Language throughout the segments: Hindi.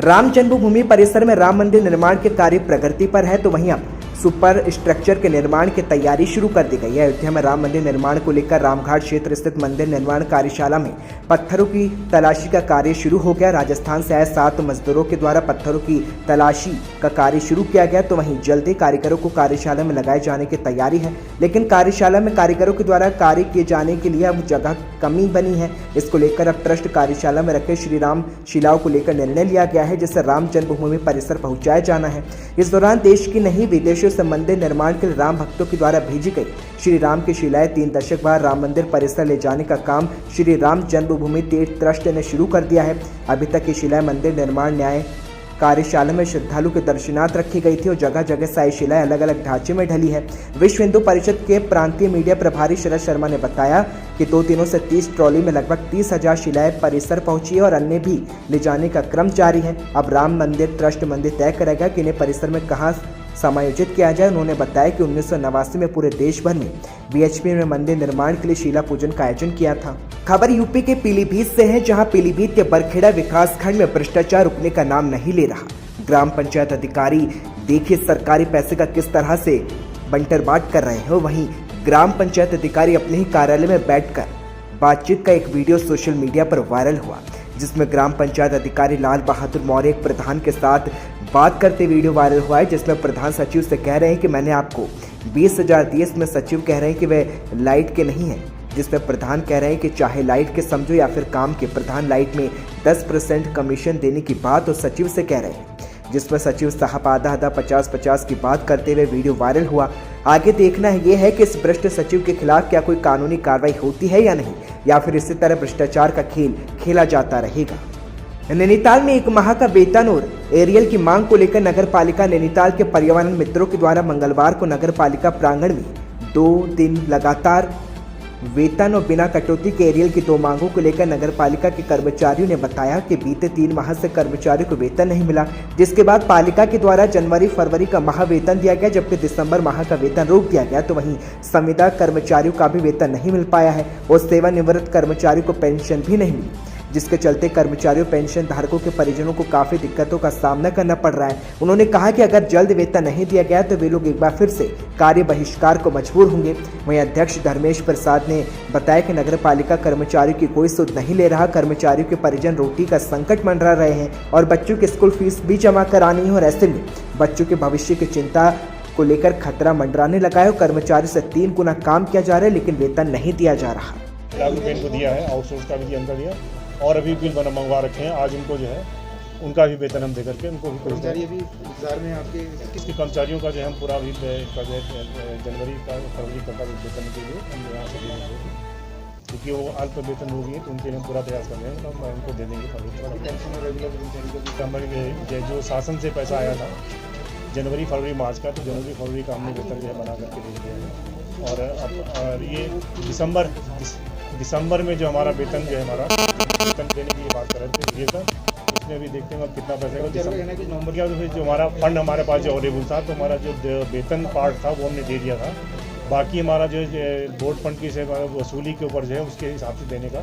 राम जन्मभूमि परिसर में राम मंदिर निर्माण के कार्य प्रगति पर है, तो वहीं अब सुपर स्ट्रक्चर के निर्माण की तैयारी शुरू कर दी गई है। अयोध्या में राम मंदिर निर्माण को लेकर रामघाट क्षेत्र स्थित मंदिर निर्माण कार्यशाला में पत्थरों की तलाशी का कार्य शुरू हो गया। राजस्थान से आए 7 मजदूरों के द्वारा पत्थरों की तलाशी का कार्य शुरू किया गया, तो वहीं जल्दी कारीगरों को कार्यशाला में लगाए जाने की तैयारी है। लेकिन कार्यशाला में कारीगरों के द्वारा कार्य किए जाने के लिए अब जगह कमी बनी है। इसको लेकर अब ट्रस्ट कार्यशाला में रखे श्री राम शिलाओं को लेकर निर्णय लिया गया है, जिससे राम जन्मभूमि परिसर पहुंचाया जाना है। इस दौरान देश की नहीं विदेशों से मंदिर निर्माण के लिए राम भक्तों के द्वारा भेजी गई श्री राम की शिलाएं 3 दशक बाद राम मंदिर परिसर ले जाने का काम श्री राम जन्मभूमि तीर्थ ट्रस्ट ने शुरू कर दिया है। अभी तक ये शिलाएं मंदिर निर्माण न्याय कार्यशाला में श्रद्धालु के दर्शनार्थ रखी गई थी और जगह जगह सारी शिलाएं अलग अलग ढांचे में ढली है। विश्व हिंदू परिषद के प्रांतीय मीडिया प्रभारी शरद शर्मा ने बताया कि 2 दिनों से 30 ट्रॉली में लगभग 30,000 शिलाएं परिसर पहुंची है और अन्य भी ले जाने का क्रम जारी है। अब राम मंदिर ट्रस्ट मंदिर तय करेगा कि इन्हें परिसर में कहां समायोजित किया जाए। उन्होंने बताया कि 1989 में पूरे देश भर में बीएचपी में मंदिर निर्माण के लिए शिला पूजन का आयोजन किया था। खबर यूपी के पीलीभीत से है, जहां पीलीभीत के बरखेड़ा विकासखंड में भ्रष्टाचार रुकने का नाम नहीं ले रहा। ग्राम पंचायत अधिकारी देखिए सरकारी पैसे का किस तरह से बंटर बांट कर रहे हैं। वहीं ग्राम पंचायत अधिकारी अपने ही कार्यालय में बैठकर बातचीत का एक वीडियो सोशल मीडिया पर वायरल हुआ, जिसमें ग्राम पंचायत अधिकारी लाल बहादुर मौर्य एक प्रधान के साथ बात करते वीडियो वायरल हुआ है, जिसमें प्रधान सचिव से कह रहे हैं कि मैंने आपको 20,000 दिए। इसमें सचिव कह रहे हैं कि वे लाइट के नहीं हैं, जिसमें प्रधान कह रहे हैं कि चाहे लाइट के समझो या फिर काम के। प्रधान लाइट में 10% कमीशन देने की बात तो सचिव से कह रहे हैं, जिसमें सचिव साहब आधा 50-50 की बात करते हुए वीडियो वायरल हुआ। आगे देखना ये है कि इस भ्रष्ट सचिव के खिलाफ क्या कोई कानूनी कार्रवाई होती है या नहीं, या फिर इसी तरह भ्रष्टाचार का खेल खेला जाता रहेगा। नैनीताल में 1 माह का वेतन और एरियल की मांग को लेकर नगर पालिका नैनीताल के पर्यावरण मित्रों के द्वारा मंगलवार को नगर पालिका प्रांगण में 2 दिन लगातार वेतन और बिना कटौती के एरियल की 2 मांगों को लेकर नगर पालिका के कर्मचारियों ने बताया कि बीते 3 माह से कर्मचारियों को वेतन नहीं मिला, जिसके बाद पालिका के द्वारा जनवरी-फरवरी का माह वेतन दिया गया, जबकि दिसंबर माह का वेतन रोक दिया गया। तो वहीं संविदा कर्मचारियों का भी वेतन नहीं मिल पाया है और सेवानिवृत्त कर्मचारियों को पेंशन भी नहीं मिली, जिसके चलते कर्मचारियों पेंशन धारकों के परिजनों को काफी दिक्कतों का सामना करना पड़ रहा है। उन्होंने कहा कि अगर जल्द वेतन नहीं दिया गया तो वे लोग एक बार फिर से कार्य बहिष्कार को मजबूर होंगे। वहीं अध्यक्ष धर्मेश प्रसाद ने बताया कि नगर पालिका कर्मचारियों की कोई सुध नहीं ले रहा। कर्मचारियों के परिजन रोटी का संकट मंडरा रहे हैं और बच्चों की स्कूल फीस भी जमा करानी है और ऐसे में बच्चों के भविष्य की चिंता को लेकर खतरा मंडराने लगा है। कर्मचारियों से 3 गुना काम किया जा रहा है, लेकिन वेतन नहीं दिया जा रहा। को दिया है, आउटसोर्स का भी अंदर दिया और अभी बिल मंगवा रखे हैं। आज उनको जो है उनका भी वेतन हम दे करके उनको भी कर्मचारी अभी इंतजार में आपके किसके कर्मचारियों का जो है हम पूरा अभी जनवरी का फरवरी का वेतन के लिए हम यहाँ से दे देंगे, क्योंकि वो अल्प वेतन हो गई है तो उनके लिए हम पूरा प्रयास कर रहे हैं। तो हम उनको दे देंगे जो शासन से पैसा आया था जनवरी फरवरी मार्च का, तो जनवरी फरवरी का हमने वेतन जो है बना करके दे दिया है। और अब ये दिसंबर में जो हमारा वेतन जो है हमारा वेतन देने की बात कर रहे थे, ये था उसमें भी देखते हैं अब कितना पैसा है। नवंबर क्या जो हमारा फंड हमारे पास जो अवेलेबल था, तो हमारा जो वेतन पार्ट था वो हमने दे दिया था। बाकी हमारा जो बोर्ड फंड की वसूली के ऊपर जो है उसके हिसाब से देने का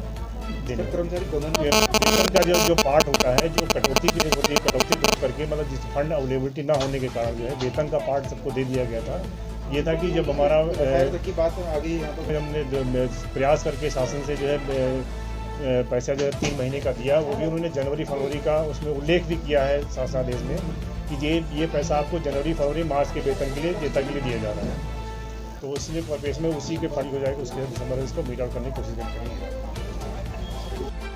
कर्मचारी जो पार्ट होता है, जो कटौती की होती है, कटौती करके मतलब जिस फंड अवेलेबिलिटी ना होने के कारण जो है वेतन का पार्ट सबको दे दिया गया था। ये था कि जब हमारा की बात आगे यहाँ पर हमने प्रयास करके शासन से जो है पैसा जो है 3 महीने का दिया, वो भी उन्होंने जनवरी फरवरी का उसमें उल्लेख भी किया है शासनादेश में कि ये पैसा आपको जनवरी फरवरी मार्च के वेतन के लिए दिया जा रहा है। तो इसलिए प्रदेश में उसी के फंड हो जाएगा, उसके दिसंबर में इसको मीट आउट करने की कोशिश करेंगे।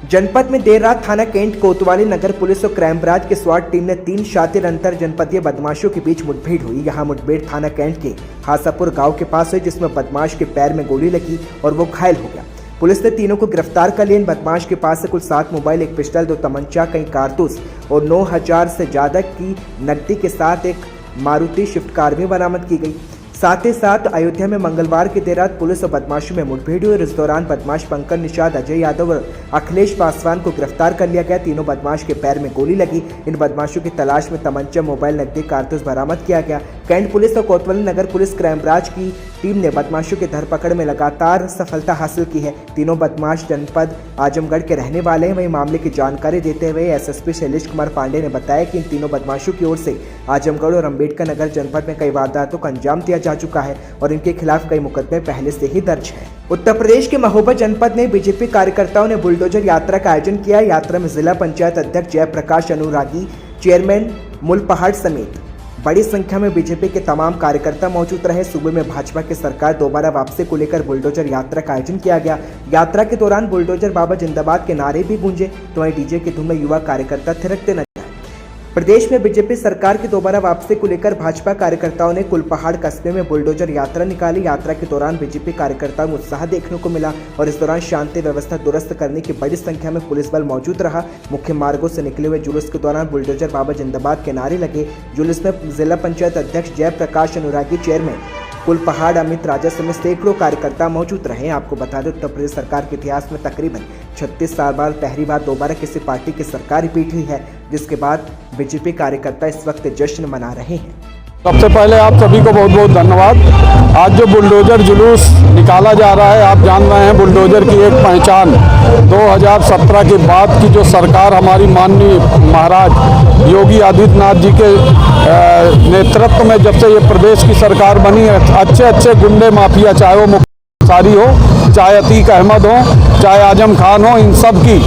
जनपद में देर रात थाना कैंट कोतवाली नगर पुलिस और क्राइम ब्रांच के स्वाट टीम ने 3 शातिर अंतर जनपदीय बदमाशों के बीच मुठभेड़ हुई। यहां मुठभेड़ थाना कैंट के हासापुर गांव के पास हुई, जिसमें बदमाश के पैर में गोली लगी और वो घायल हो गया। पुलिस ने तीनों को गिरफ्तार कर लिया। इन बदमाश के पास से कुल 7 मोबाइल, 1 पिस्टल, 2 तमंचा, कई कारतूस और 9,000 से ज्यादा की नकदी के साथ एक मारुति स्विफ्ट कार भी बरामद की गई। साथ ही साथ अयोध्या में मंगलवार की देर रात पुलिस और बदमाशों में मुठभेड़ हुई और इस दौरान बदमाश पंकज निषाद, अजय यादव और अखिलेश पासवान को गिरफ्तार कर लिया गया। तीनों बदमाश के पैर में गोली लगी। इन बदमाशों की तलाश में तमंचा, मोबाइल, नकदी, कारतूस बरामद किया गया। कैंट पुलिस और कोतवाली नगर पुलिस क्राइम ब्रांच की टीम ने बदमाशों की धरपकड़ में लगातार सफलता हासिल की है। तीनों बदमाश जनपद आजमगढ़ के रहने वाले हैं। वहीं मामले की जानकारी देते हुए एसएसपी शैलेश कुमार पांडे ने बताया कि इन तीनों बदमाशों की ओर से आजमगढ़ और अंबेडकर नगर जनपद में कई वारदातों का अंजाम दिया जा चुका है और इनके खिलाफ कई मुकदमे पहले से ही दर्ज है। उत्तर प्रदेश के महोबा जनपद में बीजेपी कार्यकर्ताओं ने बुलडोजर यात्रा का आयोजन किया। यात्रा में जिला पंचायत अध्यक्ष जयप्रकाश अनुरागी, चेयरमैन मूलपहाड़ समेत बड़ी संख्या में बीजेपी के तमाम कार्यकर्ता मौजूद रहे। सूबे में भाजपा की सरकार दोबारा वापसी को लेकर बुलडोजर यात्रा का आयोजन किया गया। यात्रा के दौरान बुलडोजर बाबा जिंदाबाद के नारे भी गूंजे तो वहीं डीजे की धुन में युवा कार्यकर्ता थिरकते नजर आए। प्रदेश में बीजेपी सरकार की दोबारा वापसी को लेकर भाजपा कार्यकर्ताओं ने कुलपहाड़ कस्बे में बुलडोजर यात्रा निकाली। यात्रा के दौरान बीजेपी कार्यकर्ताओं में उत्साह देखने को मिला और इस दौरान शांति व्यवस्था दुरुस्त करने की बड़ी संख्या में पुलिस बल मौजूद रहा। मुख्य मार्गों से निकले हुए जुलूस के दौरान बुलडोजर बाबा जिंदाबाद के नारे लगे। जुलूस में जिला पंचायत अध्यक्ष जयप्रकाश अनुरागी, चेयरमैन कुलपहाड़ अमित राजा समेत सैकड़ों कार्यकर्ता मौजूद रहे। आपको बता दें, उत्तर प्रदेश सरकार के इतिहास में तकरीबन 36 साल बाद पहली बार दोबारा किसी पार्टी की सरकार रिपीट हुई है, जिसके बाद बीजेपी कार्यकर्ता इस वक्त जश्न मना रहे हैं। सबसे पहले आप सभी को बहुत बहुत धन्यवाद। आज जो बुलडोजर जुलूस निकाला जा रहा है, आप जान रहे हैं बुलडोजर की एक पहचान 2017 के बाद की जो सरकार हमारी माननीय महाराज योगी आदित्यनाथ जी के नेतृत्व में जब से ये प्रदेश की सरकार बनी है, अच्छे अच्छे गुंडे माफिया, चाहे वो मुख्तारी हो, चाहे अतीक अहमद हो, चाहे आजम खान हो, इन सब की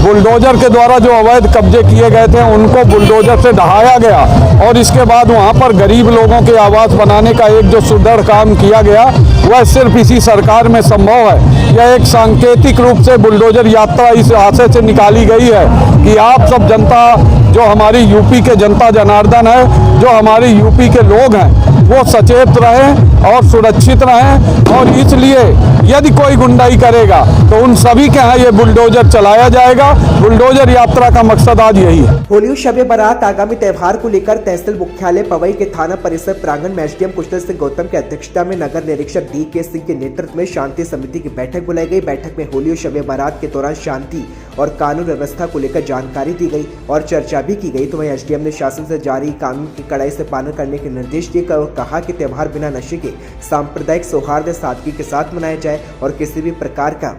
बुलडोजर के द्वारा जो अवैध कब्जे किए गए थे उनको बुलडोजर से ढहाया गया और इसके बाद वहां पर गरीब लोगों के आवास बनाने का एक जो सुदृढ़ काम किया गया वह सिर्फ इसी सरकार में संभव है। यह एक सांकेतिक रूप से बुलडोजर यात्रा इस आशय से निकाली गई है कि आप सब जनता, जो हमारी यूपी के जनता जनार्दन है, जो हमारी यूपी के लोग हैं, वो सचेत रहें और सुरक्षित रहें। और इसलिए यदि कोई गुंडाई करेगा तो उन सभी के यहाँ ये बुलडोजर चलाया जाएगा। बुलडोजर यात्रा का मकसद आज यही है। होली शब बारात आगामी त्योहार को लेकर तहसील मुख्यालय पवई के थाना परिसर प्रांगण में एसडीएम कुशल सिंह गौतम की अध्यक्षता में नगर निरीक्षक DK सिंह के नेतृत्व में शांति समिति की बैठक बुलाई गई। बैठक में होली और शब बारात के दौरान शांति और कानून व्यवस्था को लेकर जानकारी दी गई और चर्चा भी की गई। तो वहीं एसडीएम ने शासन से जारी कानून की कड़ाई से पालन करने के निर्देश दिए और कहा कि त्योहार बिना नशे के सांप्रदायिक सौहार्द सादगी के साथ मनाया जाए और किसी भी प्रकार का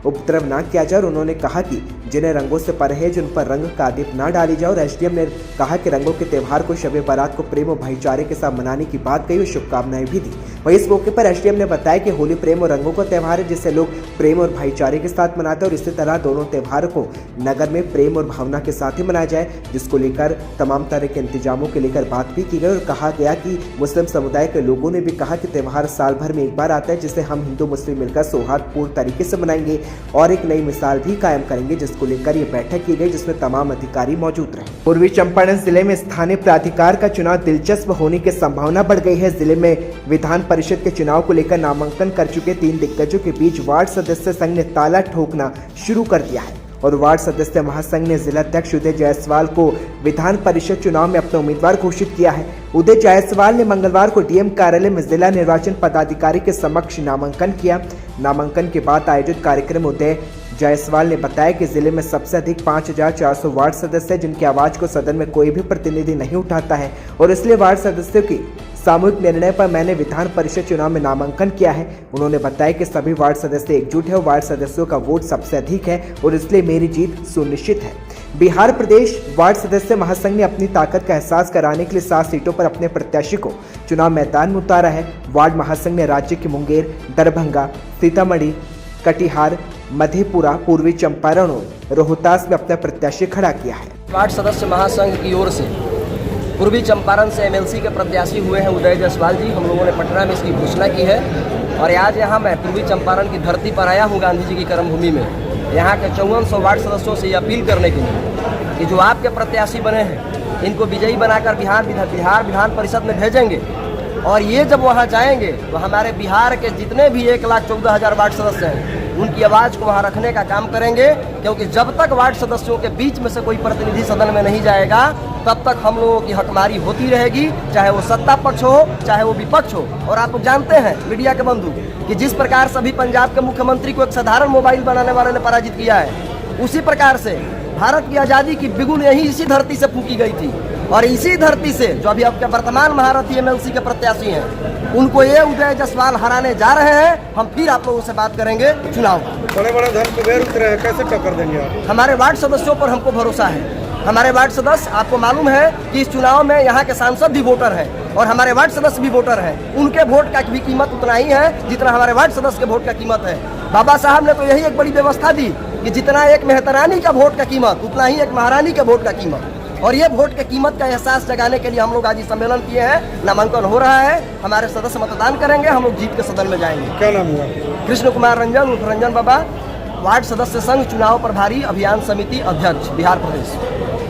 उपद्रव ना किया जाए। और उन्होंने कहा कि जिन्हें रंगों से परहेज, उन पर रंग का दीप ना डाली जाए। और एसडीएम ने कहा कि रंगों के त्यौहार को शब बारात को प्रेम और भाईचारे के साथ मनाने की बात कही और शुभकामनाएं भी दी। वहीं इस मौके पर एसडीएम ने बताया कि होली प्रेम और रंगों का त्यौहार है, जिसे लोग प्रेम और भाईचारे के साथ मनाते हैं और इसी तरह दोनों त्यौहारों को नगर में प्रेम और भावना के साथ ही मनाया जाए, जिसको लेकर तमाम तरह के इंतजामों के लेकर बात भी की गई। और कहा गया कि मुस्लिम समुदाय के लोगों ने भी कहा कि त्यौहार साल भर में एक बार आता है, जिसे हम हिंदू मुस्लिम मिलकर सौहार्दपूर्ण तरीके से मनाएंगे और एक नई मिसाल भी कायम करेंगे, जिसको लेकर ये बैठक की गई, जिसमें तमाम अधिकारी मौजूद रहे। पूर्वी चंपारण जिले में स्थानीय प्राधिकार का चुनाव दिलचस्प होने की संभावना बढ़ गई है। जिले में विधान परिषद के चुनाव को लेकर नामांकन कर चुके 3 दिग्गजों के बीच वार्ड सदस्य संघ ने ताला ठोकना शुरू कर दिया है और वार्ड सदस्य महासंघ ने जिलाध्यक्ष उदय जायसवाल को विधान परिषद चुनाव में अपना उम्मीदवार घोषित किया है। उदय जायसवाल ने मंगलवार को डीएम कार्यालय में जिला निर्वाचन पदाधिकारी के समक्ष नामांकन किया। नामांकन के बाद आयोजित कार्यक्रम उदय जायसवाल ने बताया कि जिले में सबसे अधिक 5400 वार्ड सदस्य हैं, जिनकी आवाज को सदन में कोई भी प्रतिनिधि नहीं उठाता है और इसलिए वार्ड सदस्यों की सामूहिक निर्णय पर मैंने विधान परिषद चुनाव में नामांकन किया है। उन्होंने बताया कि सभी वार्ड सदस्य एकजुट है और वार्ड सदस्यों का वोट सबसे अधिक है और इसलिए मेरी जीत सुनिश्चित है। बिहार प्रदेश वार्ड सदस्य महासंघ ने अपनी ताकत का एहसास कराने के लिए 7 सीटों पर अपने प्रत्याशी को चुनाव मैदान में उतारा है। वार्ड महासंघ ने राज्य के मुंगेर, दरभंगा, सीतामढ़ी, कटिहार, मधेपुरा, पूर्वी चंपारण और रोहतास में अपना प्रत्याशी खड़ा किया है। वार्ड सदस्य महासंघ की ओर से पूर्वी चंपारण से एमएलसी के प्रत्याशी हुए हैं उदय जायसवाल जी। हम लोगों ने पटना में इसकी घोषणा की है और आज यहाँ मैं पूर्वी चंपारण की धरती पर आया हूँ, गांधी जी की कर्मभूमि में। यहाँ के 5400 वार्ड सदस्यों से ये अपील करने के लिए कि जो आपके प्रत्याशी बने हैं, इनको विजयी बनाकर बिहार विधान परिषद में भेजेंगे और ये जब वहाँ जाएंगे तो हमारे बिहार के जितने भी 1,14,000 वार्ड सदस्य हैं, उनकी आवाज़ को वहाँ रखने का काम करेंगे। क्योंकि जब तक वार्ड सदस्यों के बीच में से कोई प्रतिनिधि सदन में नहीं जाएगा, तब तक हम लोगों की हकमारी होती रहेगी, चाहे वो सत्ता पक्ष हो चाहे वो विपक्ष हो। और आप जानते हैं मीडिया के बंधु कि जिस प्रकार से अभी पंजाब के मुख्यमंत्री को एक साधारण मोबाइल बनाने वाले ने पराजित किया है, उसी प्रकार से भारत की आज़ादी की बिगुन यही इसी धरती से फूकी गई थी। और इसी धरती से जो अभी आपके वर्तमान महारथी एमएलसी के प्रत्याशी हैं, उनको ये उदय जायसवाल हराने जा रहे हैं। हम फिर आप लोगों से बात करेंगे चुनाव। बड़े बड़े धन कुबेर उतरे हैं, कैसे टक्कर देंगे आप? हमारे वार्ड सदस्यों पर हमको भरोसा है। हमारे वार्ड सदस्य, आपको मालूम है कि इस चुनाव में यहाँ के सांसद भी वोटर हैं और हमारे वार्ड सदस्य भी वोटर हैं। उनके वोट का भी कीमत उतना ही है जितना हमारे वार्ड सदस्य के वोट का कीमत है। बाबा साहब ने तो यही एक बड़ी व्यवस्था दी कि जितना एक मेहतरानी का वोट का कीमत उतना ही एक महारानी के वोट का कीमत। और ये वोट के कीमत का एहसास जगाने के लिए हम लोग आज ये सम्मेलन किए हैं। नामांकन हो रहा है, हमारे सदस्य मतदान करेंगे, हम लोग जीत के सदन में जाएंगे। क्या नाम हुआ? कृष्ण कुमार रंजन उर्फ रंजन बाबा, वार्ड सदस्य संघ चुनाव प्रभारी अभियान समिति अध्यक्ष, बिहार प्रदेश।